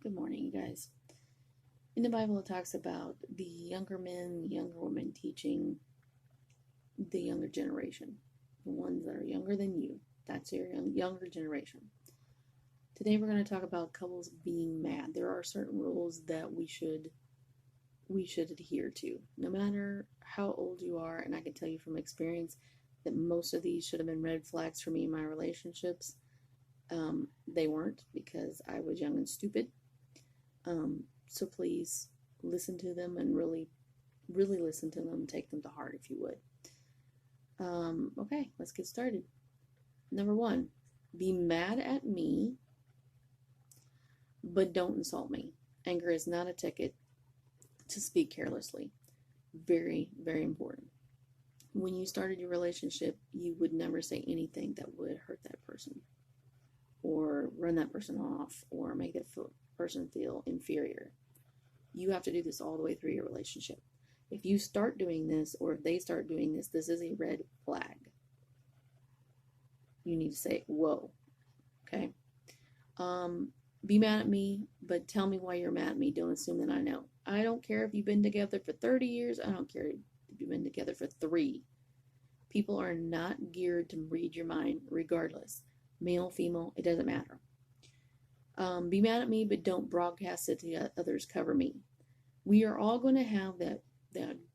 Good morning, you guys. In the Bible, it talks about the younger men, the younger women teaching the younger generation, the ones that are younger than you. That's your younger generation. Today, we're going to talk about couples being mad. There are certain rules that we should adhere to, no matter how old you are. And I can tell you from experience that most of these should have been red flags for me in my relationships. They weren't, because I was young and stupid. So please listen to them and really listen to them. Take them to heart if you would. Okay, let's get started. Number 1, be mad at me, but don't insult me. Anger is not a ticket to speak carelessly. Very, very important. When you started your relationship, you would never say anything that would hurt that person or run that person off or make that person feel inferior. You have to do this all the way through your relationship. If you start doing this, or if they start doing this, this is a red flag. You need to say, whoa, okay? Be mad at me, but tell me why you're mad at me. Don't assume that I know. I don't care if you've been together for 30 years. I don't care if you've been together for 3. People are not geared to read your mind regardless. Male, female, it doesn't matter. Be mad at me, but don't broadcast it to others. Cover me. We are all going to have that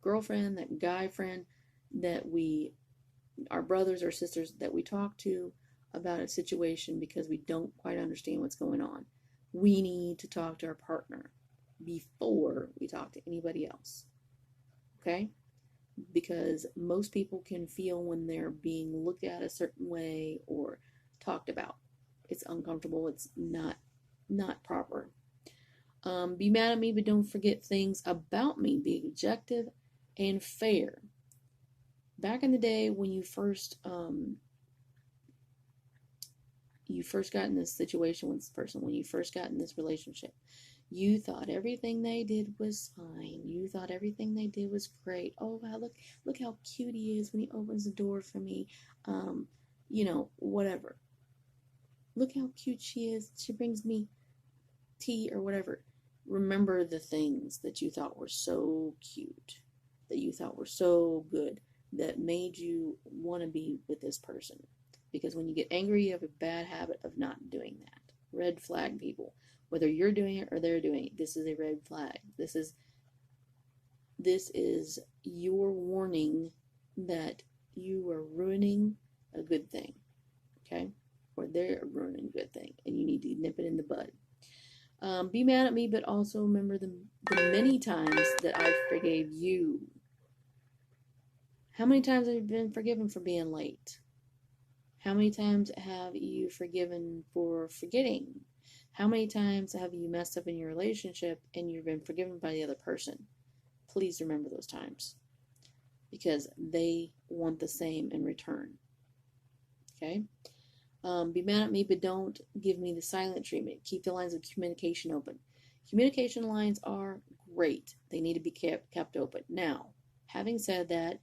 girlfriend, that guy friend, that our brothers or sisters that we talk to about a situation because we don't quite understand what's going on. We need to talk to our partner before we talk to anybody else. Okay? Because most people can feel when they're being looked at a certain way or talked about. It's uncomfortable. It's not proper. Be mad at me, but don't forget things about me. Be objective and fair. Back in the day when you first got in this situation with this person, when you first got in this relationship, you thought everything they did was fine. You thought everything they did was great. Oh wow, look how cute he is when he opens the door for me. Whatever. Look how cute she is. She brings me tea or whatever. Remember the things that you thought were so cute, that you thought were so good, that made you want to be with this person. Because when you get angry, you have a bad habit of not doing that. Red flag, people. Whether you're doing it or they're doing it, this is a red flag. This is your warning that you are ruining a good thing. Okay? Or they're ruining a good thing, and you need to nip it in the bud. Be mad at me, but also remember the many times that I forgave you. How many times have you been forgiven for being late? How many times have you forgiven for forgetting? How many times have you messed up in your relationship and you've been forgiven by the other person? Please remember those times, because they want the same in return. Okay? Be mad at me, but don't give me the silent treatment. Keep the lines of communication open. Communication lines are great. They need to be kept open. Now, having said that,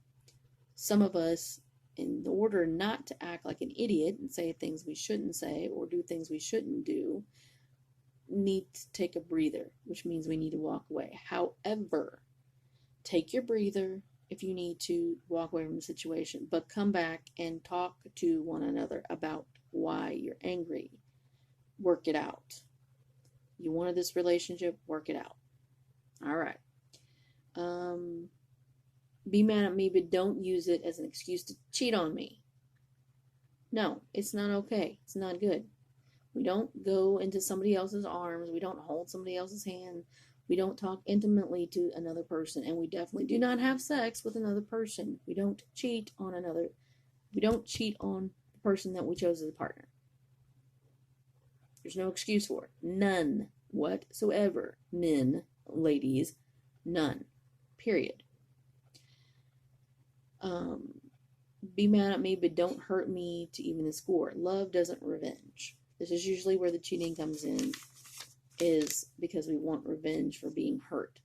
some of us, in order not to act like an idiot and say things we shouldn't say or do things we shouldn't do, need to take a breather, which means we need to walk away. However, take your breather if you need to, walk away from the situation, but come back and talk to one another about why you're angry. Work it out. You wanted this relationship, work it out. All right. Be mad at me, but don't use it as an excuse to cheat on me. No, it's not okay. It's not good. We don't go into somebody else's arms. We don't hold somebody else's hand. We don't talk intimately to another person. And we definitely do not have sex with another person. We don't cheat on We don't cheat on the person that we chose as a partner. There's no excuse for it. None whatsoever. Men, ladies, none. Period. Be mad at me, but don't hurt me to even the score. Love doesn't revenge. This is usually where the cheating comes in, is because we want revenge for being hurt.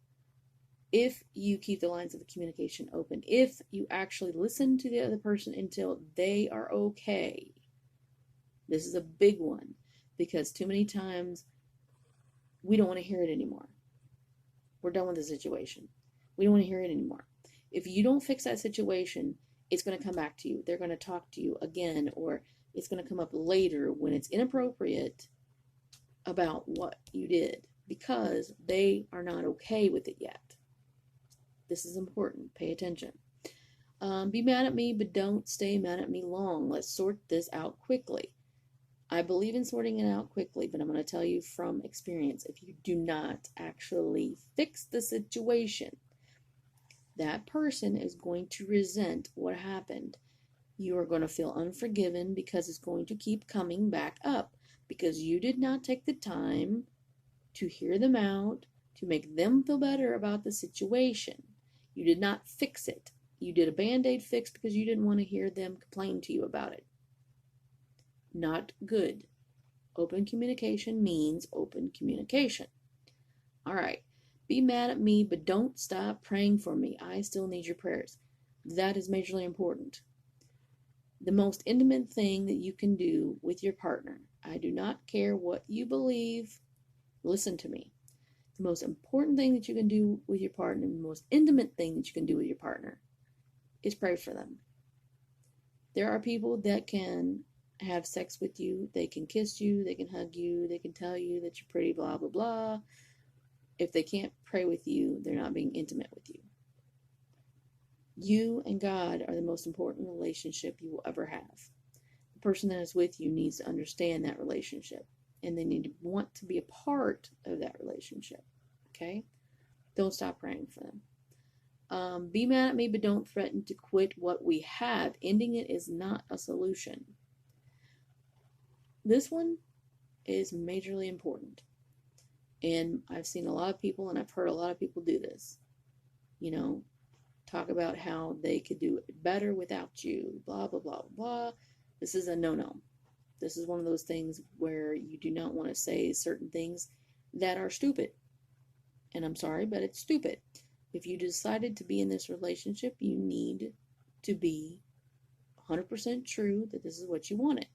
If you keep the lines of the communication open, if you actually listen to the other person until they are okay, this is a big one, because too many times we don't want to hear it anymore. We're done with the situation. We don't want to hear it anymore. If you don't fix that situation, it's going to come back to you. They're going to talk to you again, or it's going to come up later when it's inappropriate about what you did because they are not okay with it yet. This is important. Pay attention. Be mad at me, but don't stay mad at me long. Let's sort this out quickly. I believe in sorting it out quickly, but I'm going to tell you from experience, if you do not actually fix the situation, that person is going to resent what happened. You are going to feel unforgiven because it's going to keep coming back up because you did not take the time to hear them out, to make them feel better about the situation. You did not fix it. You did a Band-Aid fix because you didn't want to hear them complain to you about it. Not good. Open communication means open communication. All right. Be mad at me, but don't stop praying for me. I still need your prayers. That is majorly important. The most intimate thing that you can do with your partner, I do not care what you believe, listen to me. The most important thing that you can do with your partner, the most intimate thing that you can do with your partner, is pray for them. There are people that can have sex with you, they can kiss you, they can hug you, they can tell you that you're pretty, blah, blah, blah. If they can't pray with you, they're not being intimate with you. You and God are the most important relationship you will ever have. The person that is with you needs to understand that relationship, and they need to want to be a part of that relationship. Okay? Don't stop praying for them. Be mad at me, but don't threaten to quit what we have. Ending it is not a solution. This one is majorly important. And I've seen a lot of people, and I've heard a lot of people do this. Talk about how they could do it better without you, blah, blah, blah, blah. This is a no-no. This is one of those things where you do not want to say certain things that are stupid. And I'm sorry, but it's stupid. If you decided to be in this relationship, you need to be 100% true that this is what you wanted.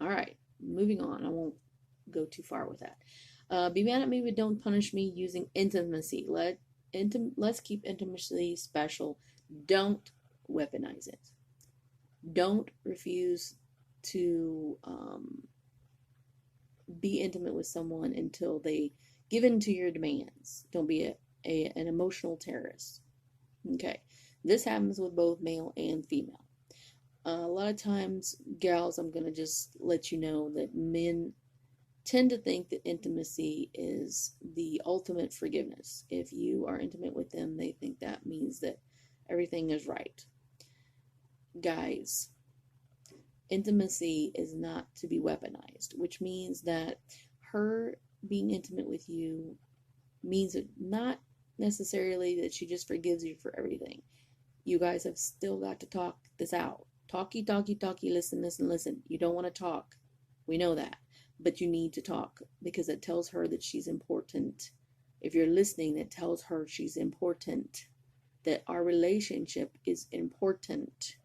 All right, moving on. I won't go too far with that. Be mad at me, but don't punish me using intimacy. Let's keep intimacy special. Don't weaponize it. Don't refuse to be intimate with someone until they give in to your demands. Don't be an emotional terrorist. Okay, this happens with both male and female. A lot of times, gals, I'm going to just let you know that men tend to think that intimacy is the ultimate forgiveness. If you are intimate with them, they think that means that everything is right. Guys, intimacy is not to be weaponized, which means that her being intimate with you means that not necessarily that she just forgives you for everything. You guys have still got to talk this out. Talky, listen. You don't want to talk. We know that. But you need to talk because it tells her that she's important. If you're listening, it tells her she's important. That our relationship is important.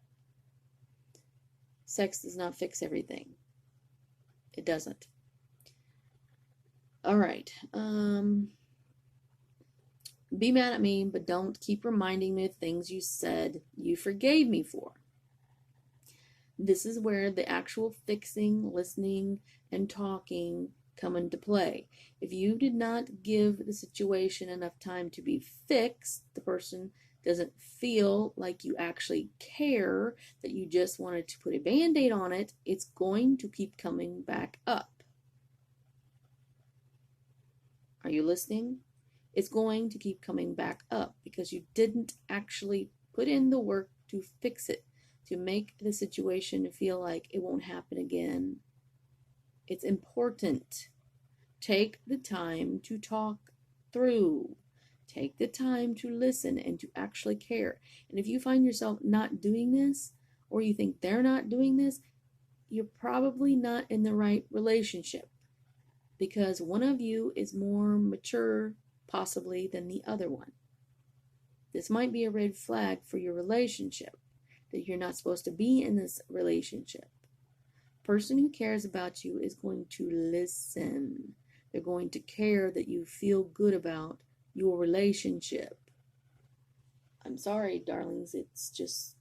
Sex does not fix everything. It doesn't. All right. Be mad at me, but don't keep reminding me of things you said you forgave me for. This is where the actual fixing, listening, and talking come into play. If you did not give the situation enough time to be fixed, the person doesn't feel like you actually care, that you just wanted to put a Band-Aid on it, it's going to keep coming back up. Are you listening? It's going to keep coming back up because you didn't actually put in the work to fix it, to make the situation feel like it won't happen again. It's important. Take the time to talk through. Take the time to listen and to actually care. And if you find yourself not doing this, or you think they're not doing this, you're probably not in the right relationship. Because one of you is more mature, possibly, than the other one. This might be a red flag for your relationship, that you're not supposed to be in this relationship. The person who cares about you is going to listen. They're going to care that you feel good about your relationship. I'm sorry, darlings. It's just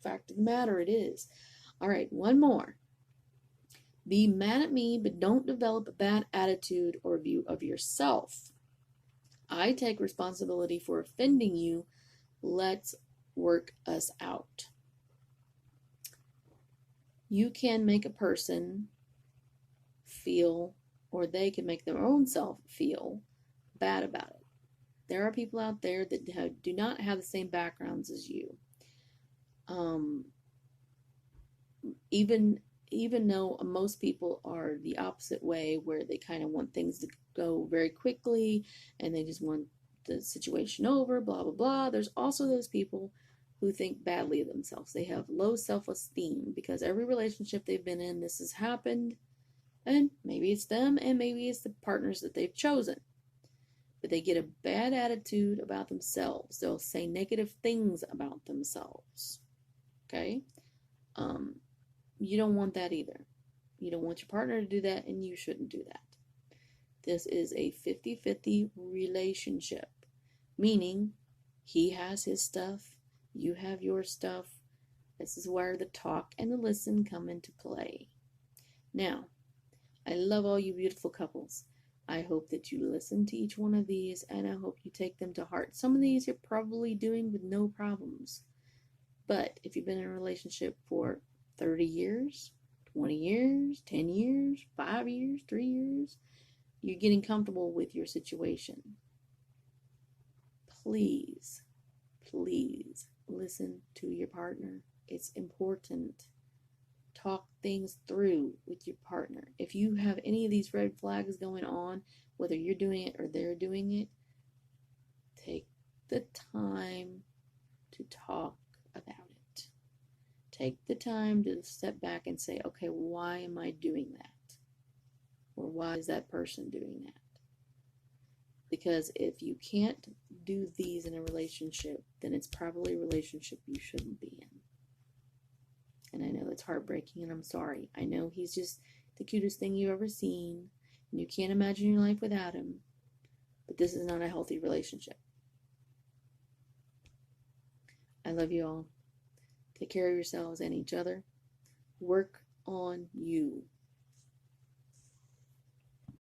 fact of the matter. It is. All right, one more. Be mad at me, but don't develop a bad attitude or view of yourself. I take responsibility for offending you. Let's work us out. You can make a person feel, or they can make their own self feel bad about it. There are people out there that do not have the same backgrounds as you. Even though most people are the opposite way, where they kind of want things to go very quickly and they just want the situation over, blah, blah, blah. There's also those people who think badly of themselves. They have low self-esteem because every relationship they've been in, this has happened, and maybe it's them and maybe it's the partners that they've chosen. But they get a bad attitude about themselves. They'll say negative things about themselves. Okay? You don't want that either. You don't want your partner to do that, and you shouldn't do that. This is a 50-50 relationship, meaning he has his stuff, you have your stuff. This is where the talk and the listen come into play. Now, I love all you beautiful couples. I hope that you listen to each one of these, and I hope you take them to heart. Some of these you're probably doing with no problems. But if you've been in a relationship for 30 years, 20 years, 10 years, 5 years, 3 years, you're getting comfortable with your situation. Please, please listen to your partner. It's important. Talk things through with your partner. If you have any of these red flags going on, whether you're doing it or they're doing it, take the time to talk about it. Take the time to step back and say, okay, why am I doing that? Or why is that person doing that? Because if you can't do these in a relationship, then it's probably a relationship you shouldn't be in. And I know it's heartbreaking, and I'm sorry. I know he's just the cutest thing you've ever seen, and you can't imagine your life without him. But this is not a healthy relationship. I love you all. Take care of yourselves and each other. Work on you.